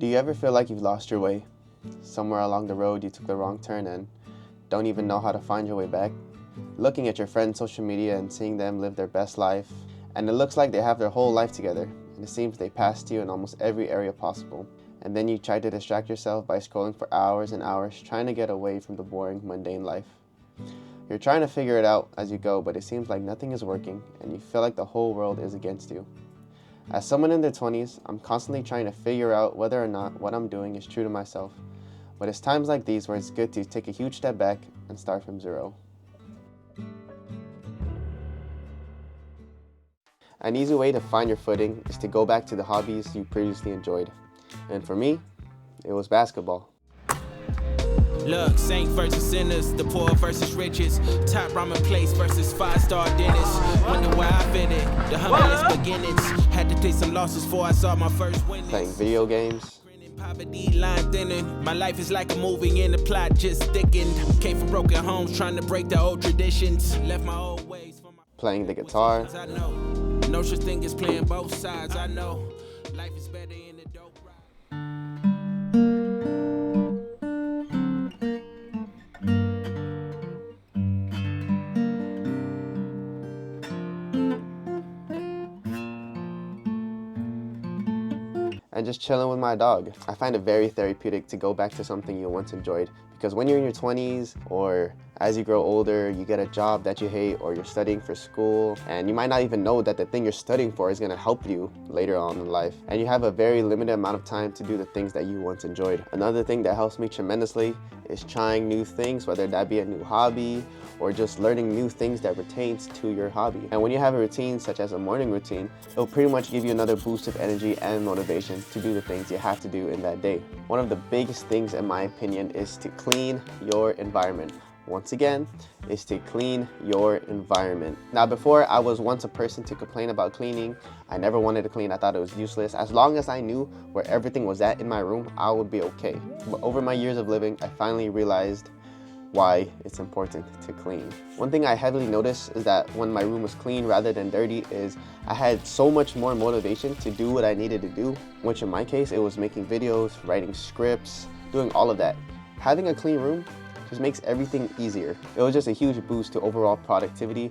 Do you ever feel like you've lost your way? Somewhere along the road you took the wrong turn and don't even know how to find your way back? Looking at your friends' social media and seeing them live their best life, and it looks like they have their whole life together, and it seems they passed you in almost every area possible. And then you try to distract yourself by scrolling for hours and hours, trying to get away from the boring, mundane life. You're trying to figure it out as you go, but it seems like nothing is working, and you feel like the whole world is against you. As someone in their 20s, I'm constantly trying to figure out whether or not what I'm doing is true to myself. But it's times like these where it's good to take a huge step back and start from zero. An easy way to find your footing is to go back to the hobbies you previously enjoyed. And for me, it was basketball. Look, saint versus sinners, the poor versus riches, top ramen place versus five-star dinners. Wonder where I fit in, the humblest beginnings. Had to take some losses before I saw my first winnings. Playing video games. Poverty line thinning. My life is like a movie and the plot just thickened. Came from broken homes trying to break the old traditions. Left my old ways for my Playing the guitar. I know. No such thing as playing both sides, I know. Life is better in the dope ride. And just chilling with my dog. I find it very therapeutic to go back to something you once enjoyed, because when you're in your 20s or as you grow older, you get a job that you hate or you're studying for school and you might not even know that the thing you're studying for is going to help you later on in life, and you have a very limited amount of time to do the things that you once enjoyed. Another thing that helps me tremendously is trying new things, whether that be a new hobby or just learning new things that pertains to your hobby. And when you have a routine such as a morning routine, it'll pretty much give you another boost of energy and motivation to do the things you have to do in that day. One of the biggest things in my opinion is to clean your environment. Once again, is to clean your environment. Now, before I was once a person to complain about cleaning. I never wanted to clean. I thought it was useless. As long as I knew where everything was at in my room, I would be okay. But over my years of living, I finally realized why it's important to clean. One thing I heavily noticed is that when my room was clean rather than dirty is I had so much more motivation to do what I needed to do, which in my case, it was making videos, writing scripts, doing all of that. Having a clean room just makes everything easier. It was just a huge boost to overall productivity.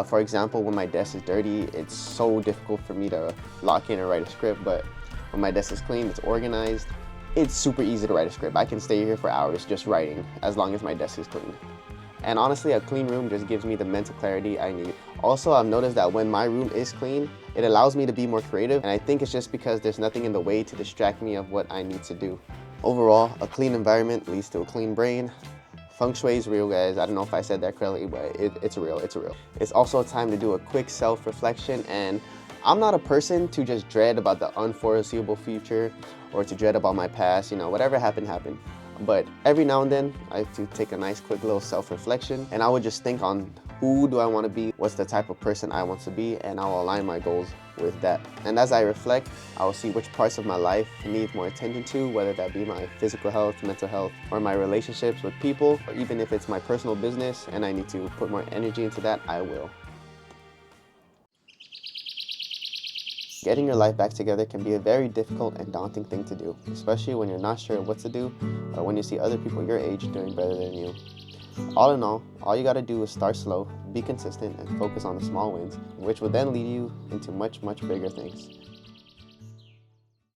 For example, when my desk is dirty, it's so difficult for me to lock in and write a script, but when my desk is clean, it's organized, it's super easy to write a script. I can stay here for hours just writing as long as my desk is clean. And honestly, a clean room just gives me the mental clarity I need. Also, I've noticed that when my room is clean, it allows me to be more creative, and I think it's just because there's nothing in the way to distract me of what I need to do. Overall, a clean environment leads to a clean brain. Feng Shui is real, guys. I don't know if I said that correctly, but it's real, it's real. It's also time to do a quick self-reflection, and I'm not a person to just dread about the unforeseeable future or to dread about my past, whatever happened, happened. But every now and then, I have to take a nice quick little self-reflection, and I would just think on who do I want to be, what's the type of person I want to be, and I'll align my goals with that. And as I reflect, I will see which parts of my life need more attention to, whether that be my physical health, mental health, or my relationships with people, or even if it's my personal business and I need to put more energy into that, I will. Getting your life back together can be a very difficult and daunting thing to do, especially when you're not sure what to do or when you see other people your age doing better than you. All in all you gotta do is start slow, be consistent, and focus on the small wins, which will then lead you into much, much bigger things.